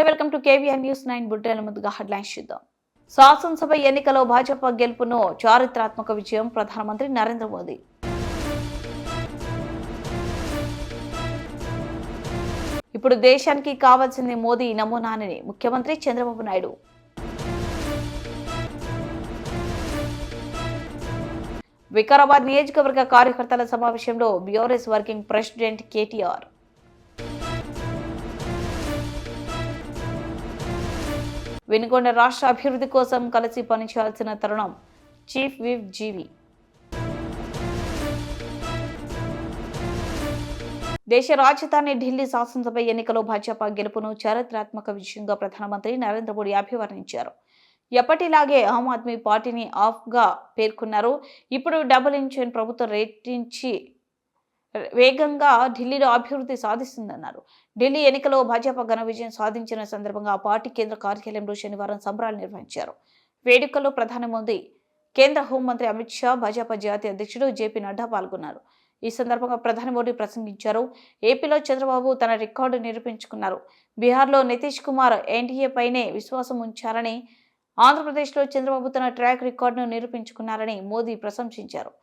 నమస్తే welcome to KVR news 9 bulletin ముందుగా headlines చూద్దాం. శాసనసభ ఎన్నికలో భాజపా గెలుపును చారిత్రాత్మక విజయం ప్రధానమంత్రి నరేంద్ర మోదీ. ఇప్పుడు దేశానికి కావాల్సింది మోదీ నమూనాని ముఖ్యమంత్రి చంద్రబాబు నాయుడు. వికారాబాద్ నియోజకవర్గ కార్యకర్తల సమావేశంలో BRS working president KTR. Venukonda రాష్ట్ర అభివృద్ధి కోసం కలిసి పనిచేయాల్సిన తరుణం చీఫ్ విప్ జీవి. దేశ రాజధాని ఢిల్లీ శాసనసభ ఎన్నికలో భాజపా గెలుపును చారిత్రాత్మక విజయంగా ప్రధానమంత్రి నరేంద్ర మోదీ అభివర్ణించారు. ఎప్పటిలాగే ఆమ్ ఆద్మీ పార్టీని ఆఫ్గా పేర్కొన్నారు. ఇప్పుడు డబుల్ ఇంజిన్ ప్రభుత్వం రేటించి వేగంగా ఢిల్లీలో అభివృద్ధి సాధిస్తుందన్నారు. ఢిల్లీ ఎన్నికలో భాజపా ఘన విజయం సాధించిన సందర్భంగా ఆ పార్టీ కేంద్ర కార్యాలయంలో శనివారం సంబరాలు నిర్వహించారు. వేడుకల్లో ప్రధాని మోదీ, కేంద్ర హోంమంత్రి అమిత్ షా, భాజపా జాతీయ అధ్యక్షుడు జేపీ నడ్డా పాల్గొన్నారు. ఈ సందర్భంగా ప్రధాని మోదీ ప్రసంగించారు. ఏపీలో చంద్రబాబు తన రికార్డు నిరూపించుకున్నారు. బీహార్లో నితీష్ కుమార్ ఎన్డీఏ పైనే విశ్వాసం ఉంచారని, ఆంధ్రప్రదేశ్లో చంద్రబాబు తన ట్రాక్ రికార్డును నిరూపించుకున్నారని మోదీ ప్రశంసించారు.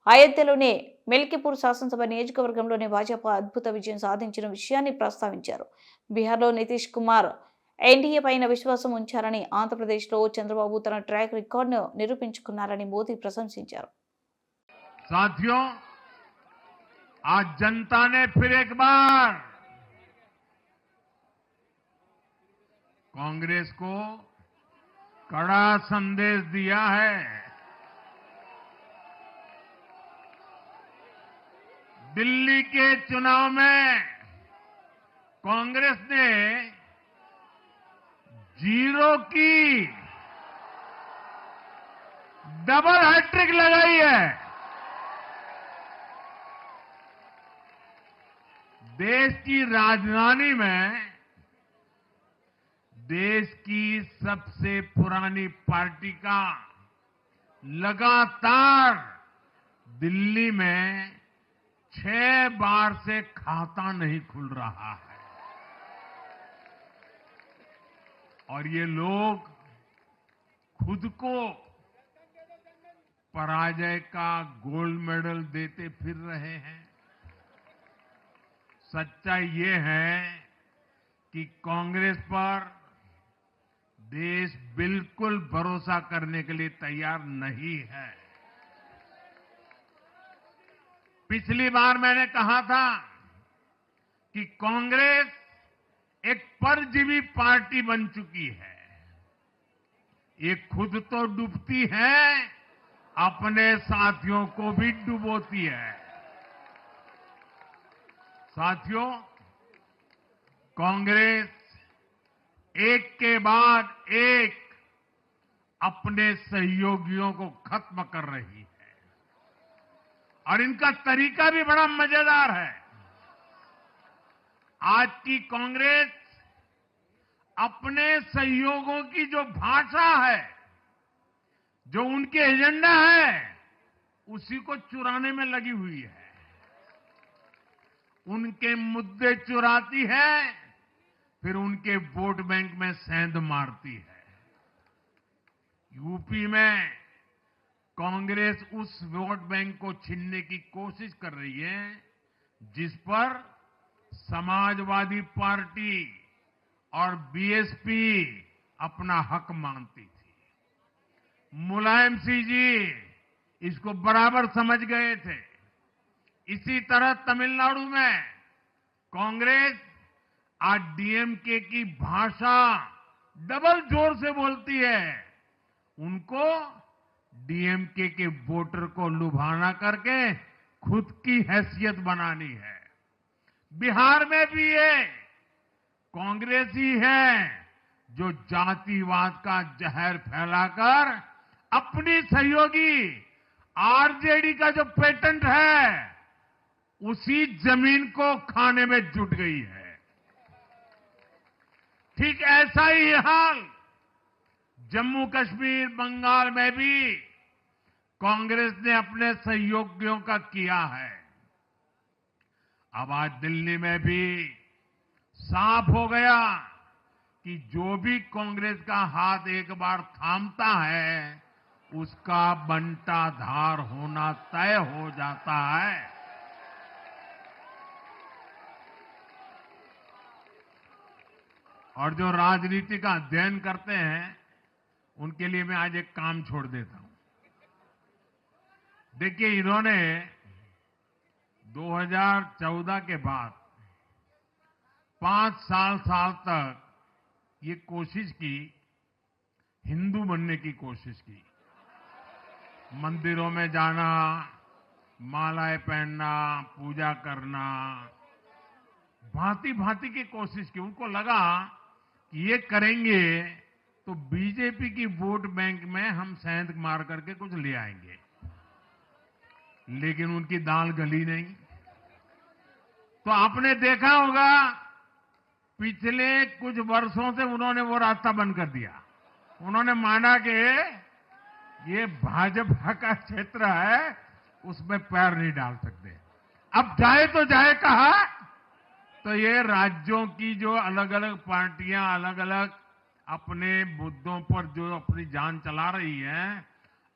అయోధ్యలోని మెల్కీపూర్ శాసనసభ నియోజకవర్గంలోని భాజపా అద్భుత విజయం సాధించిన విషయాన్ని ప్రస్తావించారు. బీహార్లో నితీష్ కుమార్ ఎన్డీఏ పైన విశ్వాసం ఉంచారని, ఆంధ్రప్రదేశ్లో చంద్రబాబు తన ట్రాక్ రికార్డును నిరూపించుకున్నారని మోదీ ప్రశంసించారు. साथियों, आज जनता ने फिर एक बार कांग्रेस को कड़ा संदेश दिया है. दिल्ली के चुनाव में कांग्रेस ने जीरो की डबल हैट्रिक लगाई है. देश की राजधानी में देश की सबसे पुरानी पार्टी का लगातार दिल्ली में 6 बार से खाता नहीं खुल रहा है. और ये लोग खुद को पराजय का गोल्ड मेडल देते फिर रहे हैं. सच्चाई ये है कि कांग्रेस पर देश बिल्कुल भरोसा करने के लिए तैयार नहीं है. पिछली बार मैंने कहा था कि कांग्रेस एक परजीवी पार्टी बन चुकी है. ये खुद तो डूबती है, अपने साथियों को भी डुबोती है. साथियों, कांग्रेस एक के बाद एक अपने सहयोगियों को खत्म कर रही है. और इनका तरीका भी बड़ा मजेदार है. आज की कांग्रेस अपने सहयोगों की जो भाषा है, जो उनके एजेंडा है, उसी को चुराने में लगी हुई है. उनके मुद्दे चुराती है, फिर उनके वोट बैंक में सेंध मारती है. यूपी में कांग्रेस उस वोट बैंक को छीनने की कोशिश कर रही है जिस पर समाजवादी पार्टी और बीएसपी अपना हक मानती थी. मुलायम सिंह जी इसको बराबर समझ गए थे. इसी तरह तमिलनाडु में कांग्रेस आज डीएमके की भाषा डबल जोर से बोलती है. उनको डीएमके के वोटर को लुभाना करके खुद की हैसियत बनानी है. बिहार में भी ये कांग्रेस ही है जो जातिवाद का जहर फैलाकर अपनी सहयोगी आरजेडी का जो पेटेंट है उसी जमीन को खाने में जुट गई है. ठीक ऐसा ही हाल जम्मू कश्मीर, बंगाल में भी कांग्रेस ने अपने सहयोगियों का किया है. अब आज दिल्ली में भी साफ हो गया कि जो भी कांग्रेस का हाथ एक बार थामता है उसका बंटाधार होना तय हो जाता है। और जो राजनीति का अध्ययन करते हैं उनके लिए मैं आज एक काम छोड़ देता हूं। देखिए, इन्होंने 2014 के बाद 5 साल तक ये कोशिश की, हिंदू बनने की कोशिश की। मंदिरों में जाना, मालाएं पहनना, पूजा करना, भांति भांति की कोशिश की। उनको लगा कि ये करेंगे तो बीजेपी की वोट बैंक में हम सेंध मार करके कुछ ले आएंगे, लेकिन उनकी दाल गली नहीं। तो आपने देखा होगा पिछले कुछ वर्षों से उन्होंने वो रास्ता बंद कर दिया। उन्होंने माना कि ये भाजपा का क्षेत्र है, उसमें पैर नहीं डाल सकते। अब जाए तो जाए कहा, तो ये राज्यों की जो अलग अलग पार्टियां अलग अलग अपने मुद्दों पर जो अपनी जान चला रही हैं,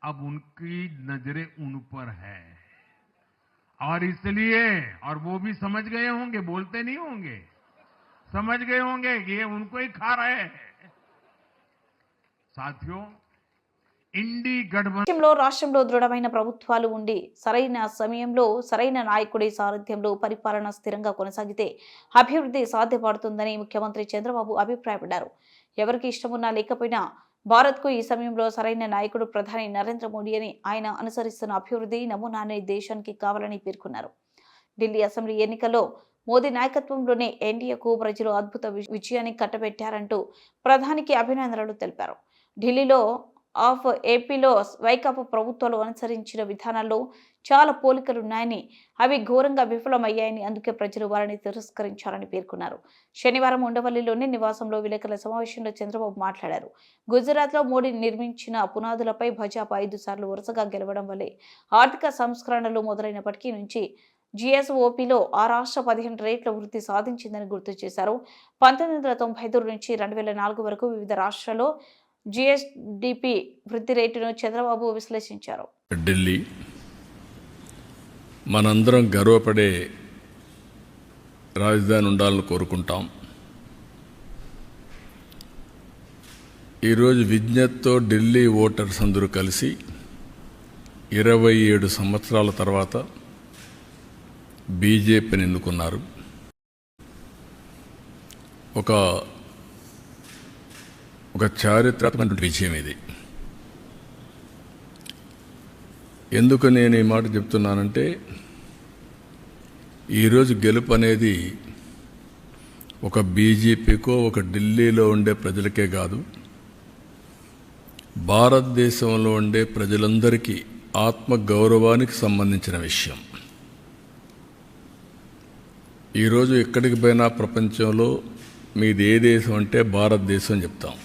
अब उनकी नजरें उन पर है। और इसलिए, और वो भी समझ गए होंगे, बोलते नहीं होंगे, समझ गए होंगे कि ये उनको ही खा रहे हैं। साथियों, इंडी गठबंधन దేశంలో రాష్ట్రంలో దృఢమైన ప్రభుత్వాలు ఉండి సరైన సమయంలో సరైన నాయకుడి సారథ్యంలో పరిపాలన స్థిరంగా కొనసాగితే అభివృద్ధి సాధ్యపడుతుందని ముఖ్యమంత్రి చంద్రబాబు అభిప్రాయపడ్డారు. ఎవరికి ఇష్టమున్నా లేకపోయినా భారత్కు ఈ సమయంలో సరైన నాయకుడు ప్రధాని నరేంద్ర మోడీ అని ఆయన అనుసరిస్తున్న అభివృద్ధి నమూనానే దేశానికి కావాలని పేర్కొన్నారు. ఢిల్లీ అసెంబ్లీ ఎన్నికల్లో మోదీ నాయకత్వంలోనే ఎన్డీఏకు ప్రజలు అద్భుత విజయాన్ని కట్టబెట్టారంటూ ప్రధానికి అభినందనలు తెలిపారు. ఢిల్లీలో ఆఫ్ ఏపీలో వైకాపా ప్రభుత్వాలు అనుసరించిన విధానాల్లో చాలా పోలికలున్నాయని, అవి ఘోరంగా విఫలమయ్యాయని, అందుకే ప్రజలు వారిని తిరస్కరించారని పేర్కొన్నారు. శనివారం ఉండవల్లిలోని నివాసంలో విలేకరుల సమావేశంలో చంద్రబాబు మాట్లాడారు. గుజరాత్లో మోడీ నిర్మించిన పునాదులపై భాజపా 5 సార్లు వరుసగా గెలవడం వల్లే ఆర్థిక సంస్కరణలు మొదలైనప్పటికీ నుంచి జీఎస్ఓపీలో ఆ రాష్ట్ర 15 రేట్ల వృద్ధి సాధించిందని గుర్తు చేశారు. 1995 నుంచి 2004 వరకు వివిధ రాష్ట్రాల్లో జీఎస్డీపీ వృద్ధి రేటును చంద్రబాబు విశ్లేషించారు. ఢిల్లీ మనందరం గర్వపడే రాజధాని ఉండాలని కోరుకుంటాం. ఈరోజు విజ్ఞతతో ఢిల్లీ ఓటర్స్ అందరూ కలిసి 27 సంవత్సరాల తర్వాత బీజేపీని ఎన్నుకున్నారు. ఒక చారిత్రాత్మక విజయం ఇది. ఎందుకు నేను ఈ మాట చెప్తున్నానంటే, ఈరోజు గెలుపు అనేది ఒక బీజేపీకో ఒక ఢిల్లీలో ఉండే ప్రజలకే కాదు, భారతదేశంలో ఉండే ప్రజలందరికీ ఆత్మ గౌరవానికి సంబంధించిన విషయం. ఈరోజు ఎక్కడికి పోయినా ప్రపంచంలో మీది ఏ దేశం అంటే భారతదేశం చెప్తాం.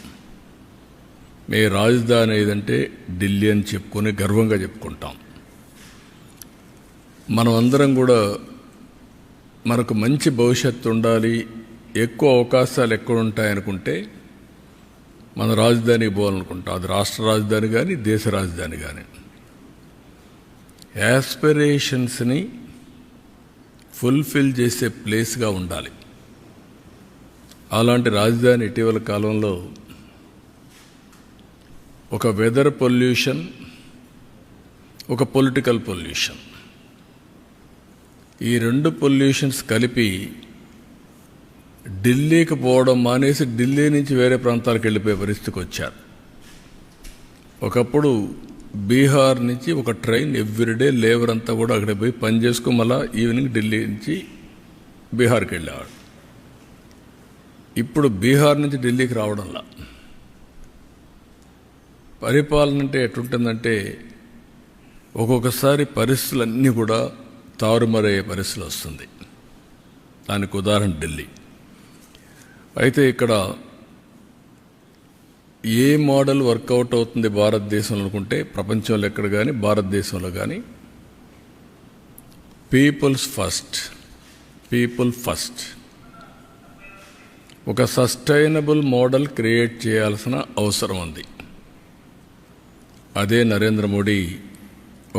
మీ రాజధాని ఏదంటే ఢిల్లీ అని చెప్పుకొని గర్వంగా చెప్పుకుంటాం. మనం అందరం కూడా మనకు మంచి భవిష్యత్తు ఉండాలి, ఎక్కువ అవకాశాలు ఎక్కడ ఉంటాయనుకుంటే మన రాజధానికి పోవాలనుకుంటాం. అది రాష్ట్ర రాజధాని కానీ దేశ రాజధాని కానీ. యాస్పిరేషన్స్ని ఫుల్ఫిల్ చేసే ప్లేస్గా ఉండాలి. అలాంటి రాజధాని ఇటీవల కాలంలో ఒక వెదర్ పొల్యూషన్, ఒక పొలిటికల్ పొల్యూషన్, ఈ 2 పొల్యూషన్స్ కలిపి ఢిల్లీకి పోవడం మానేసి ఢిల్లీ నుంచి వేరే ప్రాంతాలకు వెళ్ళిపోయే పరిస్థితికి వచ్చారు. ఒకప్పుడు బీహార్ నుంచి ఒక ట్రైన్ ఎవ్రీడే లేబర్ అంతా కూడా అక్కడ పోయి పని చేసుకుని మళ్ళా ఈవినింగ్ ఢిల్లీ నుంచి బీహార్కి వెళ్ళేవాడు. ఇప్పుడు బీహార్ నుంచి ఢిల్లీకి రావడంలా పరిపాలన అంటే ఎట్లుంటుందంటే, ఒక్కొక్కసారి పరిస్థితులన్నీ కూడా తారుమారయ్యే పరిస్థితులు వస్తుంది. దానికి ఉదాహరణ ఢిల్లీ. అయితే ఇక్కడ ఏ మోడల్ వర్కౌట్ అవుతుంది భారతదేశంలో అనుకుంటే, ప్రపంచంలో ఎక్కడ కానీ భారతదేశంలో కానీ పీపుల్ ఫస్ట్. ఒక సస్టైనబుల్ మోడల్ క్రియేట్ చేయాల్సిన అవసరం ఉంది. అదే నరేంద్ర మోడీ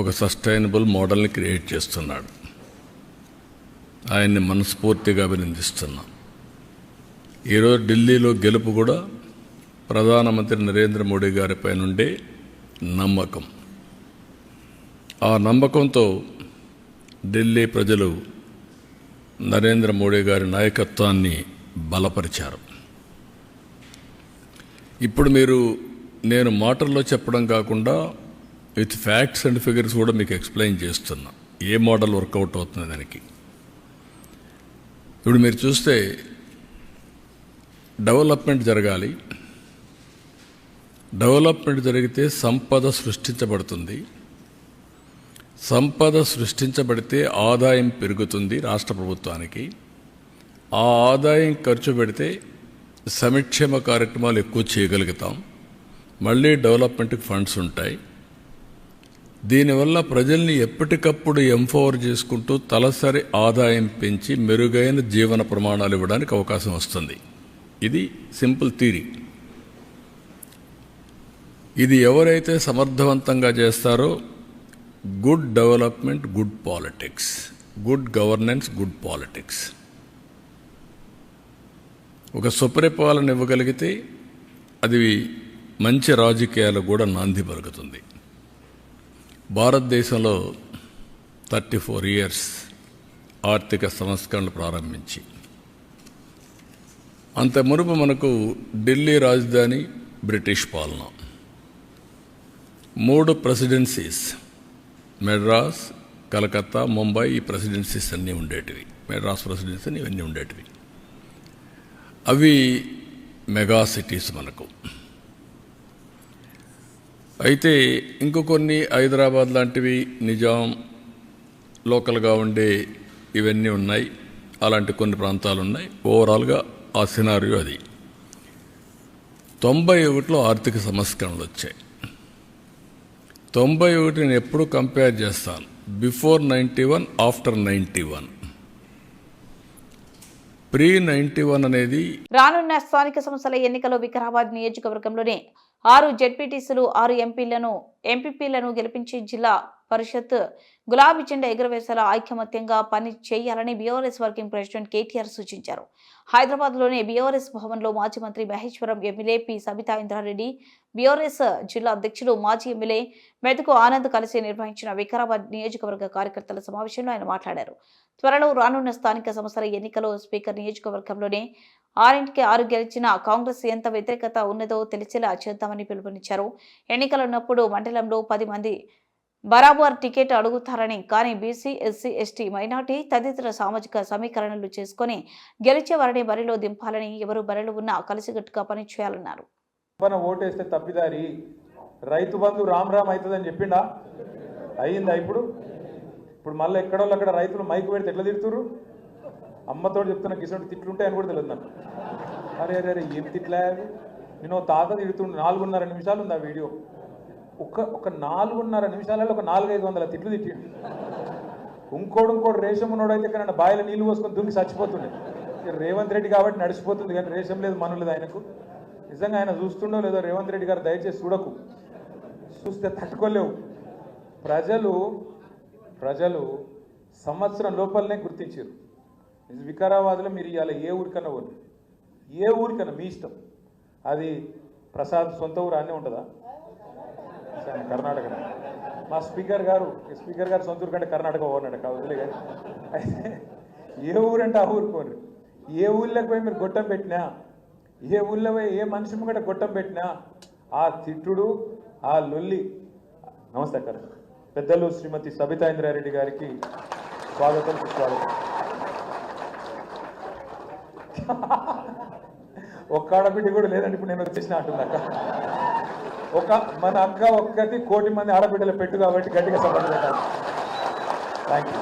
ఒక సస్టైనబుల్ మోడల్ని క్రియేట్ చేస్తున్నాడు. ఆయన్ని మనస్ఫూర్తిగా అభినందిస్తున్నాం. ఈరోజు ఢిల్లీలో గెలుపు కూడా ప్రధానమంత్రి నరేంద్ర మోడీ గారిపై నుండే నమ్మకం. ఆ నమ్మకంతో ఢిల్లీ ప్రజలు నరేంద్ర మోడీ గారి నాయకత్వాన్ని బలపరిచారు. ఇప్పుడు నేను మాటల్లో చెప్పడం కాకుండా విత్ ఫ్యాక్ట్స్ అండ్ ఫిగర్స్ కూడా మీకు ఎక్స్ప్లెయిన్ చేస్తున్నా ఏ మోడల్ వర్కౌట్ అవుతుంది దానికి. ఇప్పుడు మీరు చూస్తే డెవలప్మెంట్ జరగాలి. డెవలప్మెంట్ జరిగితే సంపద సృష్టించబడుతుంది. సంపద సృష్టించబడితే ఆదాయం పెరుగుతుంది రాష్ట్ర ప్రభుత్వానికి. ఆ ఆదాయం ఖర్చు పెడితే సంక్షేమ కార్యక్రమాలు ఎక్కువ చేయగలుగుతాం. మళ్ళీ డెవలప్మెంట్కి ఫండ్స్ ఉంటాయి. దీనివల్ల ప్రజల్ని ఎప్పటికప్పుడు ఎంపవర్ చేసుకుంటూ తలసరి ఆదాయం పెంచి మెరుగైన జీవన ప్రమాణాలు ఇవ్వడానికి అవకాశం వస్తుంది. ఇది సింపుల్ థియరీ. ఇది ఎవరైతే సమర్థవంతంగా చేస్తారో good development, good politics, good governance, good politics, ఒక సుపరిపాలన ఇవ్వగలిగితే అది మంచి రాజకీయాలకు కూడా నాంది పలుకుతుంది. భారతదేశంలో 34 ఇయర్స్ ఆర్థిక సంస్కరణలు ప్రారంభించి అంత మునుపు మనకు ఢిల్లీ రాజధాని బ్రిటిష్ పాలన, 3 ప్రెసిడెన్సీస్ మెడ్రాస్, కలకత్తా, ముంబై, ఈ ప్రెసిడెన్సీస్ అన్నీ ఉండేటివి. మెడ్రాస్ ప్రెసిడెన్సీ అని ఇవన్నీ ఉండేటివి. అవి మెగా సిటీస్ మనకు. అయితే ఇంకో కొన్ని హైదరాబాద్ లాంటివి, నిజాం లోకల్గా ఉండే ఇవన్నీ ఉన్నాయి. అలాంటి కొన్ని ప్రాంతాలు ఉన్నాయి. ఓవరాల్గా ఆ సినారియో అది. 91లో ఆర్థిక సంస్కరణలు వచ్చాయి. 91 నేను ఎప్పుడు కంపేర్ చేస్తాను, బిఫోర్ 91, ఆఫ్టర్ 91. ప్రీ 91 అనేది రానున్న స్థానిక సంస్థల ఎన్నికల్లో వికారాబాద్ నియోజకవర్గంలోనే 6 జెడ్పీటీసీలు, 6 ఎంపీపీలను గెలిపించి జిల్లా పరిషత్ గులాబీ జెండా ఎగురవేసేలా ఐకమత్యంగా పని చేయాలని బీఆర్ఎస్ వర్కింగ్ ప్రెసిడెంట్ కేటీఆర్ సూచించారు. హైదరాబాద్లోని బీఆర్ఎస్ భవన్లో మాజీ మంత్రి మహేశ్వరం ఎమ్మెల్యే పి సబితా ఇంద్రారెడ్డి, బీఆర్ఎస్ జిల్లా అధ్యక్షులు మాజీ ఎమ్మెల్యే మెతుకు ఆనంద్ కలిసి నిర్వహించిన వికారాబాద్ నియోజకవర్గ కార్యకర్తల సమావేశంలో ఆయన మాట్లాడారు. త్వరలో రానున్న స్థానిక సంస్థల ఎన్నికల్లో స్పీకర్ నియోజకవర్గంలోనే 6 గెలిచిన కాంగ్రెస్ ఎంత వ్యతిరేకత ఉన్నదో తెలిసేలా చేద్దామని పిలుపునిచ్చారు. ఎన్నికలున్నప్పుడు మండలంలో 10 మంది బరాబర్ టికెట్ అడుగుతారని, కానీ బీసీ, ఎస్సీ, ఎస్టీ, మైనార్టీ తదితర సామాజిక సమీకరణలు చేసుకుని గెలిచే వారిని బరిలో దింపాలని, ఎవరు బరిలో ఉన్నా కలిసికట్టుగా పనిచేయాలన్నారు. ఓటేస్తే తప్పిదారి రైతు బంధు రామ్ అవుతుందని చెప్పిండా? అయ్యిందా? ఇప్పుడు మళ్ళీ ఎక్కడోళ్ళు అక్కడ రైతులు మైకు పెడితే ఎట్లా తిడుతురు? అమ్మతో చెప్తున్నా కిసోటి తిట్లుంటాయని కూడా తెలియదు నాకు. అరే అరే అరే ఏం తిట్లా? నేను తాత తిడుతుండే 4.5 నిమిషాలు ఉంది ఆ వీడియో. ఒక 4.5 నిమిషాలలో ఒక 400-500 తిట్లు తిట్టిండు. ఇంకోడు రేషం ఉన్నోడైతే ఇక్కడ బాయిలో నీళ్లు పోసుకొని దుంకి చచ్చిపోతుండే. రేవంత్ రెడ్డి కాబట్టి నడిచిపోతుంది, కానీ రేషం లేదు, మనం లేదు ఆయనకు. నిజంగా ఆయన చూస్తుండో లేదో రేవంత్ రెడ్డి గారు దయచేసి చూడకు, చూస్తే తట్టుకోలేవు. ప్రజలు సంవత్సరం లోపలనే గుర్తించారు. వికారాబాద్లో మీరు ఇవాళ ఏ ఊరికన్నా మీ ఇష్టం. అది ప్రసాద్ సొంత ఊరు అన్నీ ఉంటుందా? కర్ణాటక. మా స్పీకర్ గారు సొంత ఊరు కంటే కర్ణాటక పోన్నాడు వదిలే. కానీ అయితే ఏ ఊరంటే ఆ ఊరుకోండి. ఏ ఊళ్ళకి పోయి మీరు గొట్టం పెట్టినా, ఏ ఊళ్ళో పోయి ఏ మనిషి ముంగట గొట్టం పెట్టినా ఆ తిట్టుడు, ఆ లొల్లి. నమస్తే అక్కడ పెద్దలు శ్రీమతి సబితా ఇంద్రారెడ్డి గారికి స్వాగతం, సుస్వాగతం. ఒక్క ఆడబిడ్డ కూడా లేదండి ఇప్పుడు నేను వచ్చేసిన అంటున్నాక. మన అక్క ఒక్కటి 1 కోటి మంది ఆడబిడ్డలు పెట్టు కాబట్టి గట్టిగా సపోర్ట్ పెట్టాలి. Thank you.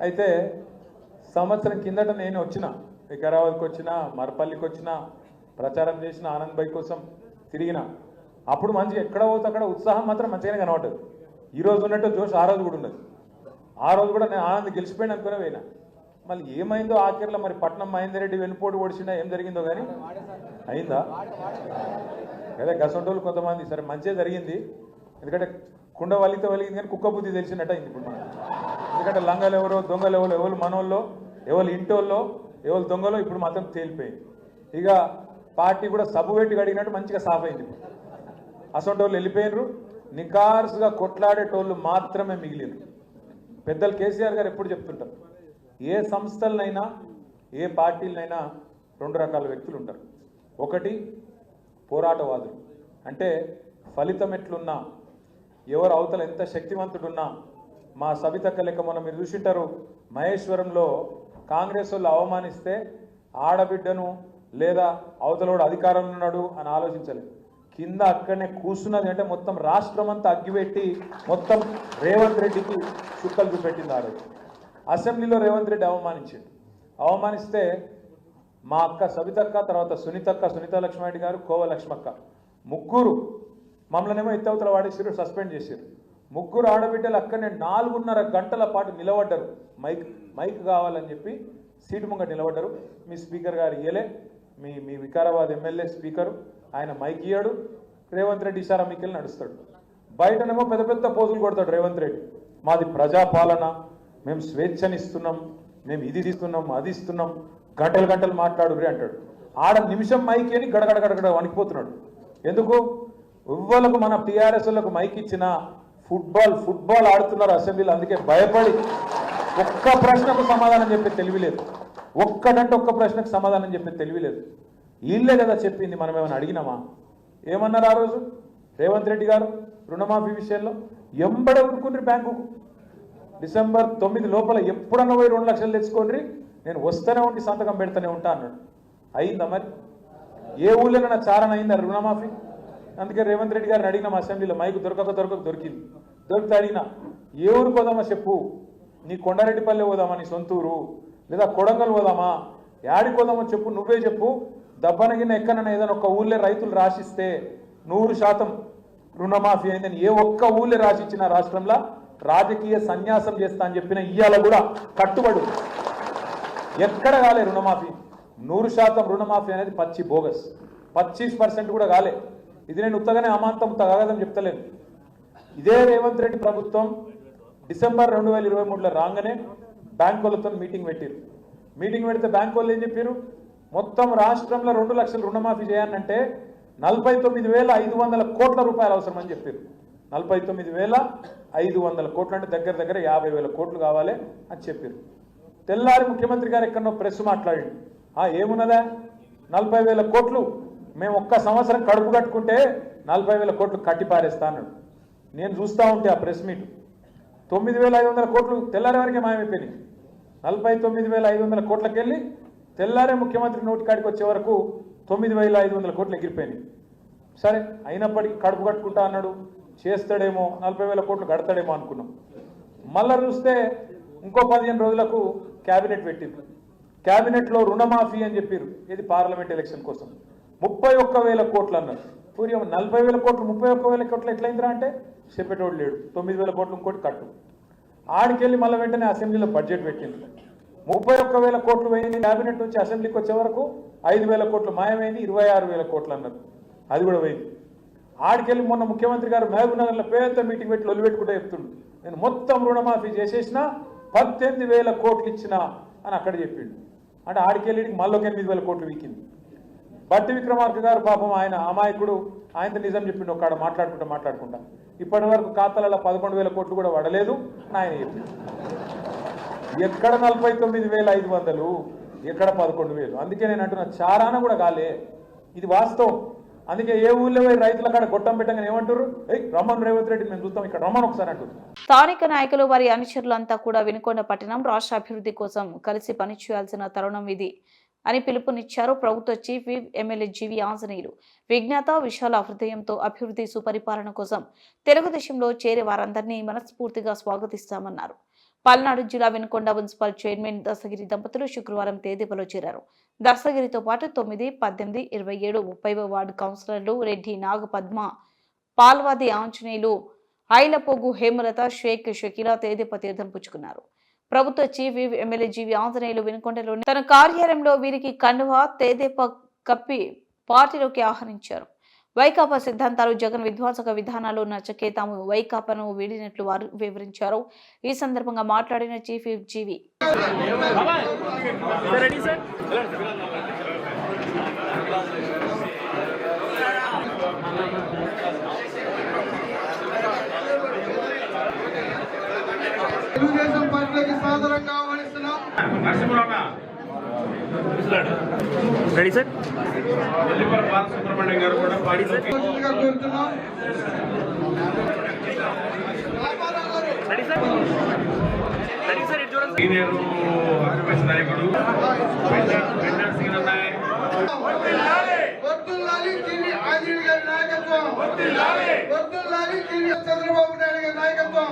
అయితే సంవత్సరం కిందట నేను వచ్చిన వికారాబాద్కి వచ్చిన, మరపల్లికి వచ్చిన, ప్రచారం చేసిన, ఆనంద్ భాయ్ కోసం తిరిగిన. అప్పుడు మంచిగా ఎక్కడ పోతే అక్కడ ఉత్సాహం మాత్రం మంచిగానే కనబడుతుంది. ఈరోజు ఉన్నట్టు జోష్ ఆ రోజు కూడా ఉన్నది. ఆ రోజు కూడా నేను ఆనంద్ గెలిచిపోయిన అనుకునే పోయినా. మళ్ళీ ఏమైందో ఆఖరిలో మరి పట్నం మహేందర్ రెడ్డి వెనుపోటు ఓడిచినా ఏం జరిగిందో కానీ అయిందా అదే గసంటోళ్ళు కొంతమంది సరే మంచిగా జరిగింది, ఎందుకంటే కుండ వలితే వలిగింది కానీ కుక్క బుద్ధి తెలిసినట్టు అయింది ఇప్పుడు మనం. ఎందుకంటే లంగలు ఎవరో దొంగలు ఎవరు మనోళ్ళో ఎవరు ఇంటోళ్ళో ఎవరు దొంగలో ఇప్పుడు మాత్రం తేలిపోయింది. ఇక పార్టీ కూడా సబ్బు పెట్టి కడిగినట్టు మంచిగా సాఫ్ అయింది. అసొంటోళ్ళు వెళ్ళిపోయినరు, నికార్సుగా కొట్లాడేటోళ్ళు మాత్రమే మిగిలినరు. పెద్దలు కేసీఆర్ గారు ఎప్పుడు చెప్తుంటారు, ఏ సంస్థలనైనా ఏ పార్టీలనైనా రెండు రకాల వ్యక్తులు ఉంటారు. ఒకటి పోరాటవాదులు, అంటే ఫలితం ఎట్లున్నా ఎవరు అవతల ఎంత శక్తివంతుడున్నా, మా సవితక్క లెక్క మొన్న మీరు చూసింటారు మహేశ్వరంలో కాంగ్రెస్ వాళ్ళు అవమానిస్తే ఆడబిడ్డను లేదా అవతలోడు అధికారంలో ఉన్నాడు అని ఆలోచించలేదు, కింద అక్కడనే కూర్చున్నది అంటే మొత్తం రాష్ట్రం అంతా అగ్గిపెట్టి మొత్తం రేవంత్ రెడ్డికి చుక్కలు చూపెట్టింది. ఆ రోజు అసెంబ్లీలో రేవంత్ రెడ్డి అవమానిస్తే మా అక్క సవితక్క, తర్వాత సునీత లక్ష్మారెడ్డి గారు, కోవ లక్ష్మక్క ముగ్గురు మమ్మల్నేమో ఎత్తవతల వాడేసారు, సస్పెండ్ చేశారు. ముగ్గురు ఆడబిడ్డలు అక్కడనే 4.5 గంటల పాటు నిలబడ్డారు. మైక్ కావాలని చెప్పి సీటు ముంగట నిలబడ్డారు. మీ స్పీకర్ గారు ఇయ్యలే, మీ వికారాబాద్ ఎమ్మెల్యే స్పీకరు ఆయన మైక్ ఇయ్యాడు. రేవంత్ రెడ్డి ఇషారా మీకెళ్ళి నడుస్తాడు. బయటనేమో పెద్ద పెద్ద పోజులు కొడతాడు రేవంత్ రెడ్డి, మాది ప్రజాపాలన, మేము స్వేచ్ఛనిస్తున్నాం, మేము ఇది ఇస్తున్నాం అది ఇస్తున్నాం, గంటలు మాట్లాడుర్రి అంటాడు. ఆడ నిమిషం మైక్ అని గడగడ వణికిపోతున్నాడు. ఎందుకు? ఎవ్వలకు మన టీఆర్ఎస్ వాళ్ళకు మైక్ ఇచ్చిన ఫుట్బాల్ ఆడుతున్నారు అసెంబ్లీలో, అందుకే భయపడి ఒక్క ప్రశ్నకు సమాధానం చెప్పే తెలివిలేదు. ఒక్క ప్రశ్నకు సమాధానం చెప్పే తెలివిలేదు. వీళ్ళే కదా చెప్పింది, మనం ఏమైనా అడిగినామా? ఏమన్నారు ఆ రోజు రేవంత్ రెడ్డి గారు రుణమాఫీ విషయంలో? ఎంబడే ఉరుకుండ్రి బ్యాంకుకు, డిసెంబర్ 9 లోపల ఎప్పుడన్నా పోయి 2 లక్షలు తెచ్చుకోండి, నేను వస్తూనే ఉండి సంతకం పెడతానే ఉంటా అన్నాడు. అయిందా మరి? ఏ ఊళ్ళోనైనా చారణ అయిందా రుణమాఫీ? అందుకే రేవంత్ రెడ్డి గారిని అడిగినాం అసెంబ్లీలో, మైకు దొరికింది. దొరికితే అడిగినా, ఏ ఊరు పోదామా చెప్పు, నీ కొండారెడ్డిపల్లె పోదామా నీ సొంతూరు, లేదా కొడంగల్ పోదామా, యాడికి పోదామో చెప్పు, నువ్వే చెప్పు, దబ్బనగిన ఎక్కడైనా ఏదైనా ఒక ఊళ్ళో రైతులు రాసిస్తే 100% రుణమాఫీ అయిందని ఏ ఒక్క ఊళ్ళో రాసిచ్చిన రాష్ట్రంలో రాజకీయ సన్యాసం చేస్తా అని చెప్పిన ఇయ్యాల కూడా కట్టుబడు. ఎక్కడ కాలే రుణమాఫీ, 100% రుణమాఫీ అనేది పచ్చి బోగస్. 25% కూడా కాలే. ఇది నేను ఉత్తగానే అమాంతం తగదని చెప్తలేను. ఇదే రేవంత్ రెడ్డి ప్రభుత్వం డిసెంబర్ 2023లో రాగానే బ్యాంకులతో మీటింగ్ పెట్టారు. మీటింగ్ పెడితే బ్యాంకు వాళ్ళు ఏం చెప్పారు, మొత్తం రాష్ట్రంలో 2 లక్షలు రుణమాఫీ చేయాలంటే 49,500 కోట్ల రూపాయలు అవసరం అని చెప్పారు. 49,500 కోట్లు అంటే దగ్గర 50,000 కోట్లు కావాలి అని చెప్పారు. తెల్లారి ముఖ్యమంత్రి గారు ఎక్కడో ప్రెస్ మాట్లాడింది, ఏమున్నదా 40,000 కోట్లు మేము ఒక్క సంవత్సరం కడుపు కట్టుకుంటే 40,000 కోట్లు కట్టిపారేస్తా అన్నాడు. నేను చూస్తూ ఉంటే ఆ ప్రెస్ మీట్ 9,500 కోట్లు తెల్లారి వరకే మాయమైపోయినాయి. 49,500 కోట్లకి వెళ్ళి తెల్లారే ముఖ్యమంత్రి నోటి కాడికి వచ్చే వరకు 9,500 కోట్లు ఎగిరిపోయినాయి. సరే అయినప్పటికీ కడుపు కట్టుకుంటా అన్నాడు, చేస్తాడేమో 40,000 కోట్లు కడతాడేమో అనుకున్నాం. మళ్ళా చూస్తే ఇంకో 15 రోజులకు క్యాబినెట్ పెట్టింది. క్యాబినెట్లో రుణమాఫీ అని చెప్పారు, ఇది పార్లమెంట్ ఎలక్షన్ కోసం 31,000 కోట్లు అన్నారు. పూర్వం 40,000 కోట్లు 31,000 కోట్లు ఎట్లయిందిరా అంటే చెప్పేటోడు లేడు. 9,000 కోట్లు ఇంకోటి కట్టు. ఆడికెళ్ళి మళ్ళీ వెంటనే అసెంబ్లీలో బడ్జెట్ పెట్టింది. 31,000 కోట్లు పోయింది. క్యాబినెట్ నుంచి అసెంబ్లీకి వచ్చే వరకు 5,000 కోట్లు మాయమైంది. 26,000 కోట్లు అన్నారు, అది కూడా పోయింది. ఆడికెళ్ళి మొన్న ముఖ్యమంత్రి గారు మహబూబ్ నగర్లో పెద్ద మీటింగ్ పెట్టి ఒళ్ళు పెట్టుకుంటే చెప్తుండు, నేను మొత్తం రుణమాఫీ చేసేసిన 18,000 కోట్లు ఇచ్చిన అని అక్కడ చెప్పిండు. అంటే ఆడికెళ్ళి మళ్ళీ 8,000 కోట్లు వీకింది. బట్టి విక్రమార్క గారు పాపం ఆయన అమాయకుడు, ఆయనతో నిజం చెప్పిండు ఒక్కడ మాట్లాడుకుంటా ఇప్పటి వరకు ఖాతాలలో 11,000 కోట్లు కూడా పడలేదు అని ఆయన చెప్పిండు. ఎక్కడ 49,500, ఎక్కడ 11,000. అందుకే నేను అంటున్నా చారాన కూడా కాలే, ఇది వాస్తవం. అందుకే ఏ ఊళ్ళో రైతుల కాడ గొట్టం పెట్టగానే ఏమంటారు, రమ్మన్ రేవంత్ రెడ్డి మేము చూస్తాం, ఇక్కడ రమ్మన్ ఒకసారి అంటారు. స్థానిక నాయకులు వారి అనుచరులంతా కూడా వినుకొండ పట్టణం రాష్ట్ర అభివృద్ధి కోసం కలిసి పనిచేయాల్సిన తరుణం ఇది అని పిలుపునిచ్చారు. ప్రభుత్వ చీఫ్ విప్ ఎమ్మెల్యే జీవి ఆంజనేయులు విజ్ఞాత విశాల హృదయంతో అభివృద్ధి సుపరిపాలన కోసం తెలుగుదేశంలో చేరే వారందరినీ మనస్ఫూర్తిగా స్వాగతిస్తామన్నారు. పల్నాడు జిల్లా వినుకొండ మున్సిపల్ చైర్మన్ దశగిరి దంపతులు శుక్రవారం తేదీపలో చేరారు. దశగిరితో పాటు 9, 18, 27, 30వ వార్డు కౌన్సిలర్లు రెడ్డి నాగపద్మ, పాల్వాది ఆంజనేయులు, ఐలపోగు హేమలత, షేక్ షకీలా తేదీప తీర్థం పుచ్చుకున్నారు. ప్రభుత్వ చీఫ్ విప్ ఎమ్మెల్యే జీవి ఆంజనేయులు వినుకొండలోని తన కార్యాలయంలో వీరికి కండువా తేదేప కప్పి పార్టీలోకి ఆహ్వానించారు. వైకాపా సిద్ధాంతాలు, జగన్ విధ్వంసక విధానాలు నచ్చకే తాము వైకాపాను వీడినట్లు వారు వివరించారు. ఈ సందర్భంగా మాట్లాడిన చీఫ్ విప్ జీవి తెలుగుదేశం పార్టీకి సాధారణంగా ఆహ్వానిస్తున్నాం. రెడీ సార్ బాలసుబ్రహ్మణ్యం గారు కూడా కోరుతున్నాం. రెడీ సార్ రెడీ సార్ ఇటు చూడండి సీనియర్ ఆర్ఎస్ నాయకుడు పెండర్ సింగ్ నాయక్ వర్ధిల్లాలి టీవీ ఆంజనేయులు గారి నాయకత్వం. వర్ధిల్లాలి టీవీ చంద్రబాబు నాయుడు గారి నాయకత్వం.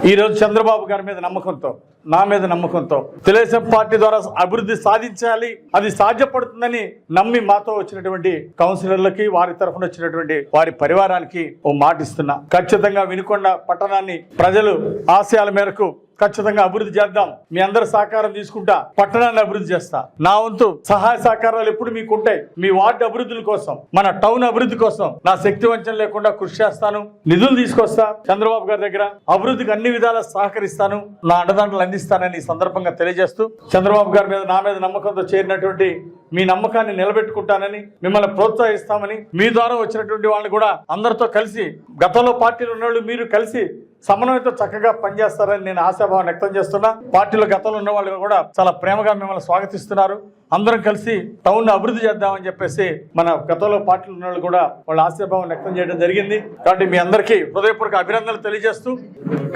ఈరోజు చంద్రబాబు గారి మీద నమ్మకంతో, నా మీద నమ్మకంతో తెలుగుదేశం పార్టీ ద్వారా అభివృద్ధి సాధించాలి, అది సాధ్యపడుతుందని నమ్మి మాతో వచ్చినటువంటి కౌన్సిలర్లకి, వారి తరఫున వచ్చినటువంటి వారి పరివారానికి ఓ మాట ఇస్తున్నా. ఖచ్చితంగా వినుకొండ పట్టణాన్ని ప్రజలు ఆశయాల మేరకు ఖచ్చితంగా అభివృద్ధి చేద్దాం. మీ అందరి సహకారం తీసుకుంటా పట్టణాన్ని అభివృద్ధి చేస్తా. నా వంతు సహాయ సహకారాలు ఎప్పుడు మీకు ఉంటాయి. మీ వార్డు అభివృద్ధుల కోసం, మన టౌన్ అభివృద్ధి కోసం నా శక్తి వంచన లేకుండా కృషి చేస్తాను. నిధులు తీసుకొస్తా. చంద్రబాబు గారి దగ్గర అభివృద్ధికి అన్ని విధాలా సహకరిస్తాను. నా అండదండలు అందిస్తానని ఈ సందర్భంగా తెలియజేస్తూ, చంద్రబాబు గారి మీద, నా మీద నమ్మకంతో చేరినటువంటి మీ నమ్మకాన్ని నిలబెట్టుకుంటానని, మిమ్మల్ని ప్రోత్సహిస్తామని, మీ ద్వారా వచ్చినటువంటి వాళ్ళని కూడా అందరితో కలిసి, గతంలో పార్టీలో ఉన్న వాళ్ళు మీరు కలిసి సమన్వయంతో చక్కగా పనిచేస్తారని నేను ఆశాభావం వ్యక్తం చేస్తున్నా. పార్టీలో గతంలో ఉన్న వాళ్ళు కూడా చాలా ప్రేమగా మిమ్మల్ని స్వాగతిస్తున్నారు. అందరం కలిసి టౌన్ అభివృద్ధి చేద్దామని చెప్పేసి మన గతంలో పార్టీలో ఉన్న వాళ్ళు కూడా వాళ్ళ ఆశాభావం వ్యక్తం చేయడం జరిగింది. కాబట్టి మీ అందరికీ హృదయపూర్వక అభినందనలు తెలియజేస్తూ,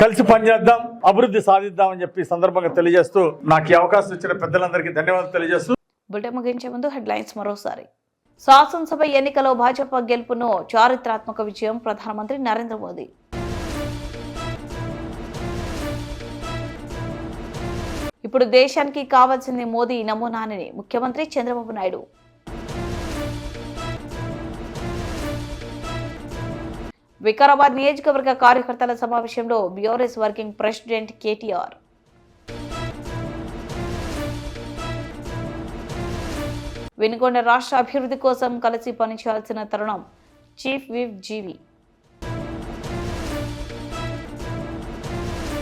కలిసి పనిచేద్దాం, అభివృద్ధి సాధిద్దామని చెప్పి సందర్భంగా తెలియజేస్తూ, నాకు ఈ అవకాశం ఇచ్చిన పెద్దలందరికీ ధన్యవాదాలు తెలియజేస్తూ బులెటిన్ ముగించే ముందు హెడ్లైన్స్ మరోసారి. శాసనసభ ఎన్నికలో భాజపా గెలుపును చారిత్రాత్మక విజయం ప్రధానమంత్రి నరేంద్ర మోదీ. ఇప్పుడు దేశానికి కావాల్సింది మోదీ నమూనాని ముఖ్యమంత్రి చంద్రబాబు నాయుడు. వికారాబాద్ నియోజకవర్గ కార్యకర్తల సమావేశంలో BRS working president KTR. Vinukonda రాష్ట్ర అభివృద్ధి కోసం కలిసి పనిచేయాల్సిన తరుణం. చీఫ్ విప్ జీవి.